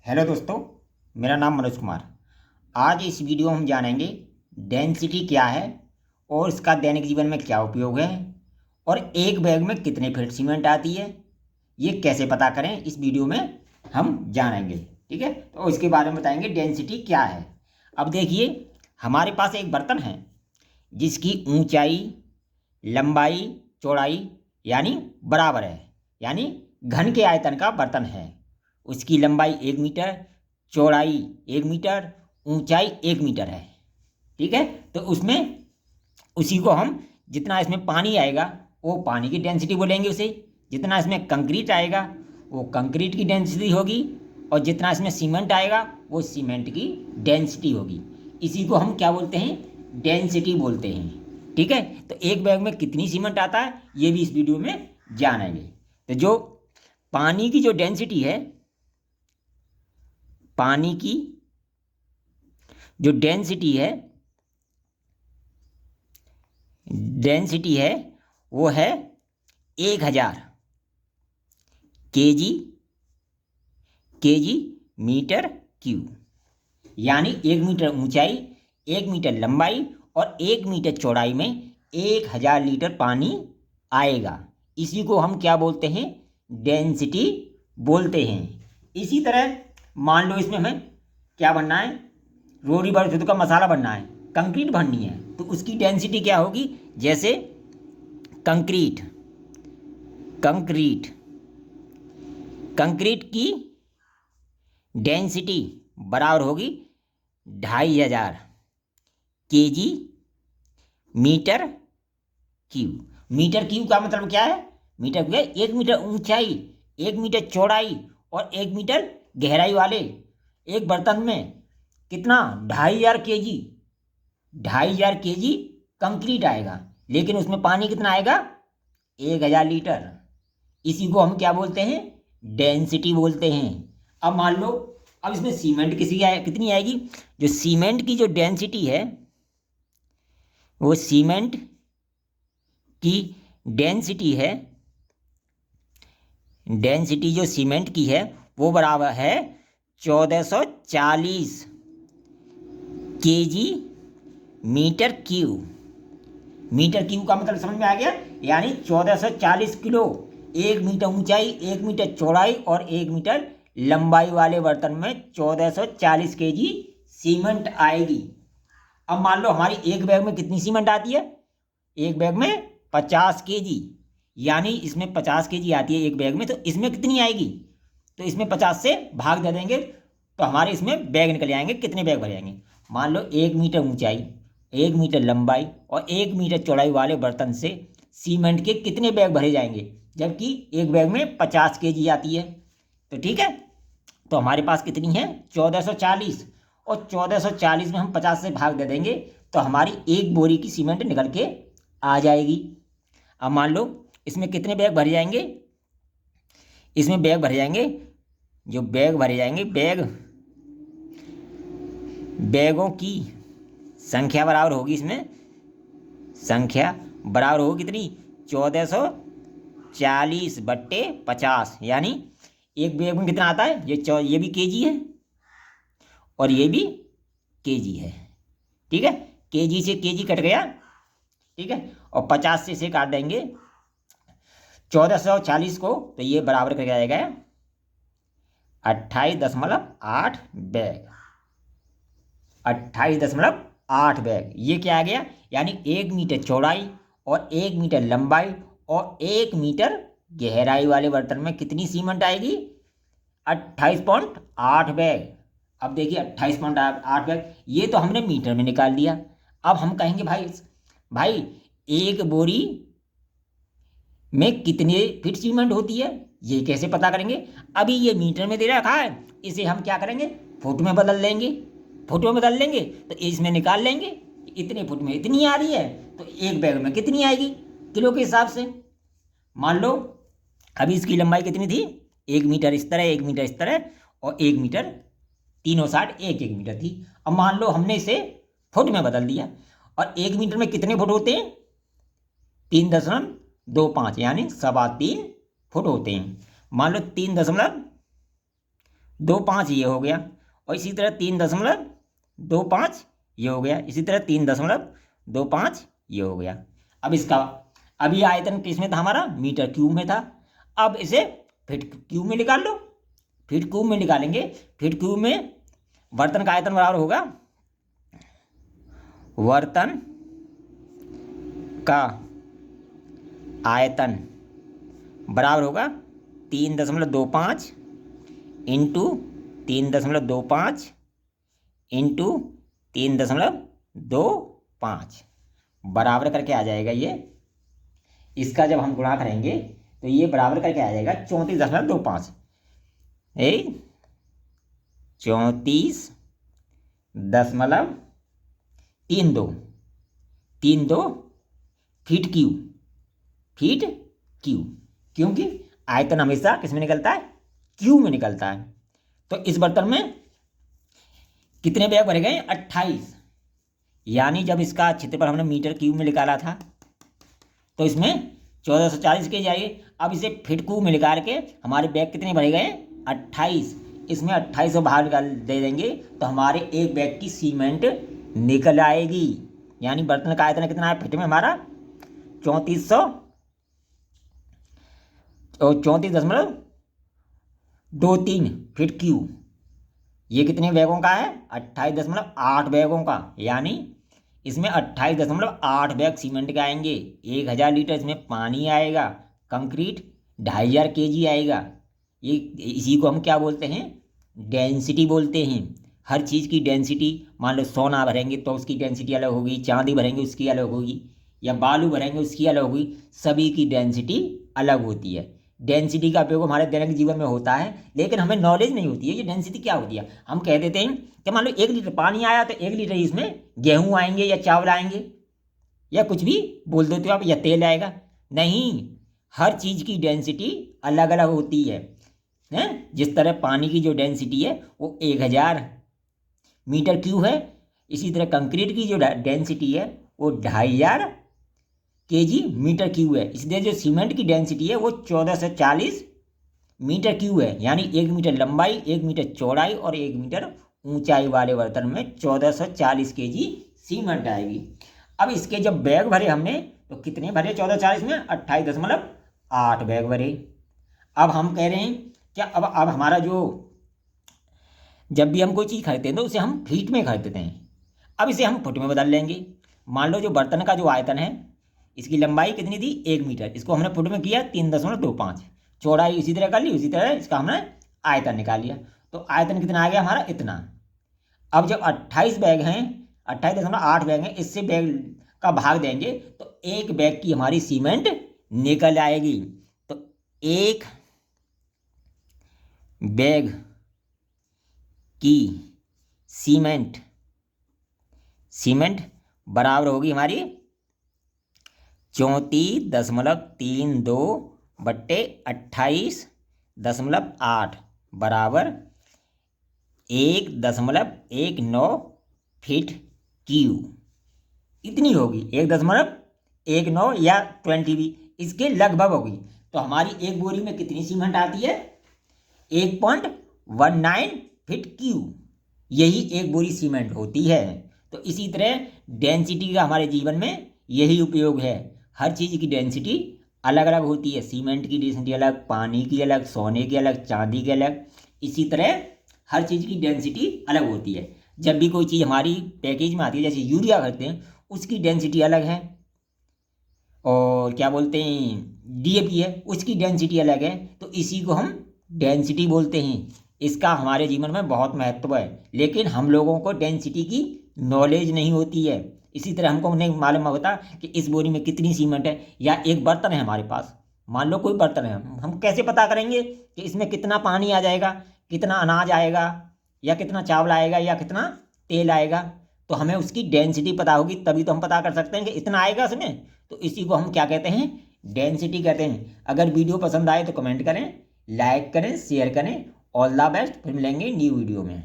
Hello दोस्तों, मेरा नाम मनोज कुमार। आज इस वीडियो में हम जानेंगे डेंसिटी क्या है और इसका दैनिक जीवन में क्या उपयोग है और एक बैग में कितने फीट सीमेंट आती है, ये कैसे पता करें इस वीडियो में हम जानेंगे। ठीक है, तो इसके बारे में बताएंगे डेंसिटी क्या है। अब देखिए, हमारे पास एक बर्तन है जिसकी ऊंचाई, लंबाई, चौड़ाई यानी बराबर है, यानी घन के आयतन का बर्तन है। उसकी लंबाई 1 मीटर, चौड़ाई 1 मीटर, ऊंचाई 1 मीटर है। ठीक है, तो उसमें उसी को हम, जितना इसमें पानी आएगा वो पानी की डेंसिटी बोलेंगे उसे, जितना इसमें कंक्रीट आएगा वो कंक्रीट की डेंसिटी होगी, और जितना इसमें सीमेंट आएगा वो सीमेंट की डेंसिटी होगी। इसी को हम क्या बोलते हैं, डेंसिटी बोलते हैं। ठीक है, तो एक बैग में कितनी सीमेंट आता है ये भी इस वीडियो में जानेंगे। तो जो पानी की जो डेंसिटी है, पानी की जो डेंसिटी है वो है 1000 केजी मीटर क्यूब। यानी 1 मीटर ऊंचाई, 1 मीटर लंबाई और 1 मीटर चौड़ाई में 1000 लीटर पानी आएगा। इसी को हम क्या बोलते हैं, डेंसिटी बोलते हैं। इसी तरह मान लो इसमें हमें क्या बनना है, रोड़ी बारूद का मसाला बनना है, कंक्रीट भरनी है, तो उसकी डेंसिटी क्या होगी। जैसे कंक्रीट कंक्रीट कंक्रीट की डेंसिटी बराबर होगी 2500 KG meter cube. Meter cube का मतलब क्या है, मीटर क्यूब 1 मीटर ऊंचाई, 1 मीटर चौड़ाई और 1 मीटर गहराई वाले एक बर्तन में कितना, 2500 केजी, 2500 केजी कंक्रीट आएगा, लेकिन उसमें पानी कितना आएगा, 1000 लीटर। इसी को हम क्या बोलते हैं, डेंसिटी बोलते हैं। अब मान लो, अब इसमें सीमेंट कितनी आएगी। जो सीमेंट की जो डेंसिटी है, वो सीमेंट की डेंसिटी है, डेंसिटी जो सीमेंट की है वो बराबर है 1440 KG meter cube. Meter cube का मतलब समझ में आ गया, यानी 1440 किलो। 1 मीटर ऊंचाई, 1 मीटर चौड़ाई और 1 मीटर लंबाई वाले बर्तन में 1440 केजी सीमेंट आएगी। अब मान लो हमारी एक बैग में कितनी सीमेंट आती है, एक बैग में 50 केजी, यानी इसमें 50 केजी आती है एक बैग में, तो इसमें कितनी आएगी, तो इसमें 50 से भाग दे देंगे तो हमारे इसमें बैग निकल जाएंगे। कितने बैग भर जाएंगे, मान लो 1 मीटर ऊंचाई, 1 मीटर लंबाई और 1 मीटर चौड़ाई वाले बर्तन से सीमेंट के कितने बैग भरे जाएंगे, जबकि एक बैग में 50 केजी आती है। तो ठीक है, तो हमारे पास कितनी है 1440, और 1440 में हम 50 से भाग दे देंगे तो हमारी एक बोरी की सीमेंट निकल के आ जाएगी। अब मान लो इसमें कितने बैग भरे जाएंगे, इसमें बैग भरे जाएंगे, जो बैग भरे जाएंगे, बैगों की संख्या बराबर होगी, इसमें संख्या बराबर होगी कितनी, 1440/50, यानी एक बैग में कितना आता है, ये भी केजी है और ये भी केजी है। ठीक है, केजी से केजी कट गया। ठीक है, और 50 से इसे काट देंगे 1440 को, तो ये बराबर करके आएगा 28.8 बैग। 28.8 बैग, ये क्या आ गया, यानी 1 मीटर चौड़ाई और 1 मीटर लंबाई और 1 मीटर गहराई वाले बर्तन में कितनी सीमेंट आएगी, 28.8 बैग। अब देखिए 28.8 बैग, ये तो हमने मीटर में निकाल दिया। अब हम कहेंगे भाई एक बोरी में कितने फीट सीमेंट होती है, ये कैसे पता करेंगे। अभी ये मीटर में दे रखा है, इसे हम क्या करेंगे, फुट में बदल लेंगे। फुट में बदल लेंगे तो इसमें निकाल लेंगे, इतने फुट में इतनी आ रही है, तो एक बैग में कितनी आएगी किलो के हिसाब से। मान लो अभी इसकी लंबाई कितनी थी, 1 मीटर इस तरह, 1 मीटर इस तरह और 1 मीटर, तीनों साइड 1-1 मीटर थी। अब मान लो हमने इसे फुट में बदल दिया, और 1 मीटर में कितने फुट होते हैं, 3.25, यानी 3.25 फुट होते हैं। मान लो 25 ये हो गया, और इसी तरह 3.25 ये हो गया, इसी तरह 3.25 ये हो गया। अब इसका, अभी आयतन किस में था हमारा, मीटर क्यूब में था। अब इसे फीट क्यूब में निकाल लो। फीट क्यूब में निकालेंगे, फीट क्यूब में बर्तन का आयतन बराबर होगा, बर्तन का आयतन बराबर होगा 3.25 इंटू 3.25 इंटू 3.25 बराबर करके आ जाएगा ये। इसका जब हम गुणा करेंगे तो ये बराबर करके आ जाएगा 34.25। 34.32 फीट क्यूब, फीट क्यूब, क्योंकि आयतन हमेशा किस में निकलता है, क्यूब में निकलता है। तो इस बर्तन में कितने बैग भरे गए, 28। यानी जब इसका क्षेत्रफल हमने मीटर क्यूब में निकाला था तो इसमें 1440 के जाइए। अब इसे फीट क्यूब में निकाल के हमारे बैग कितने भरे गए, 28। इसमें 28 बाहर निकाल दे देंगे तो हमारे एक बैग की सीमेंट निकल आएगी। यानी बर्तन का आयतन कितना है फीट में हमारा, 34.23 फीट क्यूब। ये कितने बैगों का है, 28.8 बैगों का। यानी इसमें 28.8 बैग सीमेंट के आएंगे। 1000 लीटर इसमें पानी आएगा, कंक्रीट 2500 kg आएगा। ये इसी को हम क्या बोलते हैं, डेंसिटी बोलते हैं। हर चीज़ की डेंसिटी, मान लो सोना भरेंगे तो उसकी डेंसिटी अलग होगी, चांदी भरेंगे उसकी अलग होगी, या बालू भरेंगे उसकी अलग होगी। सभी की डेंसिटी अलग होती है। डेंसिटी का उपयोग हमारे दैनिक जीवन में होता है, लेकिन हमें नॉलेज नहीं होती है ये डेंसिटी क्या होती है। हम कह देते हैं कि मान लो 1 लीटर पानी आया तो 1 लीटर इसमें गेहूँ आएंगे या चावल आएंगे या कुछ भी बोल देते हो आप, या तेल आएगा। नहीं, हर चीज़ की डेंसिटी अलग अलग होती है। जिस तरह पानी की जो डेंसिटी है वो 1000 मीटर क्यूब है, इसी तरह कंक्रीट की जो डेंसिटी है वो 2500 kg मीटर क्यूब है। इसलिए जो सीमेंट की डेंसिटी है वो 1440 मीटर क्यूब है। यानी 1 मीटर लंबाई, 1 मीटर चौड़ाई और 1 मीटर ऊंचाई वाले बर्तन में 1440 kg सीमेंट आएगी। अब इसके जब बैग भरे हमने तो कितने भरे, 1440 में 28.8 बैग भरे। अब हम कह रहे हैं क्या, अब हमारा जो, जब भी हम कोई चीज़ खरीदते हैं तो उसे हम फीट में खरीदते हैं। अब इसे हम फुट में बदल लेंगे। मान लो जो बर्तन का जो आयतन है, इसकी लंबाई कितनी थी, 1 मीटर, इसको हमने फुट में किया 3.25। चौड़ाई इसी तरह कर ली, उसी तरह इसका हमने आयतन निकाल लिया। तो आयतन कितना आ गया हमारा, इतना। अब जब 28 बैग हैं, 28.8 बैग हैं, इससे बैग का भाग देंगे तो एक बैग की हमारी सीमेंट निकल आएगी। तो एक बैग की सीमेंट बराबर होगी हमारी 34.32/28 बराबर 1.19 फीट क्यूब। इतनी होगी, 1.19 या 20 भी इसके लगभग होगी। तो हमारी एक बोरी में कितनी सीमेंट आती है, 1.19 फीट क्यूब। यही एक बोरी सीमेंट होती है। तो इसी तरह डेंसिटी का हमारे जीवन में यही उपयोग है। हर चीज़ की डेंसिटी अलग अलग होती है। सीमेंट की डेंसिटी अलग, पानी की अलग, सोने की अलग, चांदी की अलग। इसी तरह हर चीज़ की डेंसिटी अलग होती है। जब भी कोई चीज़ हमारी पैकेज में आती है, जैसे यूरिया करते हैं, उसकी डेंसिटी अलग है। और क्या बोलते हैं, डीएपी है, उसकी डेंसिटी अलग है। तो इसी को हम डेंसिटी बोलते हैं। इसका हमारे जीवन में बहुत महत्व है, लेकिन हम लोगों को डेंसिटी की नॉलेज नहीं होती है। इसी तरह हमको नहीं मालूम होता कि इस बोरी में कितनी सीमेंट है। या एक बर्तन है हमारे पास, मान लो कोई बर्तन है, हम कैसे पता करेंगे कि इसमें कितना पानी आ जाएगा, कितना अनाज आएगा, या कितना चावल आएगा, या कितना तेल आएगा। तो हमें उसकी डेंसिटी पता होगी, तभी तो हम पता कर सकते हैं कि इतना आएगा इसमें। तो इसी को हम क्या कहते हैं, डेंसिटी कहते हैं। अगर वीडियो पसंद आए तो कमेंट करें, लाइक करें, शेयर करें। All the best. फिर मिलेंगे न्यू वीडियो में।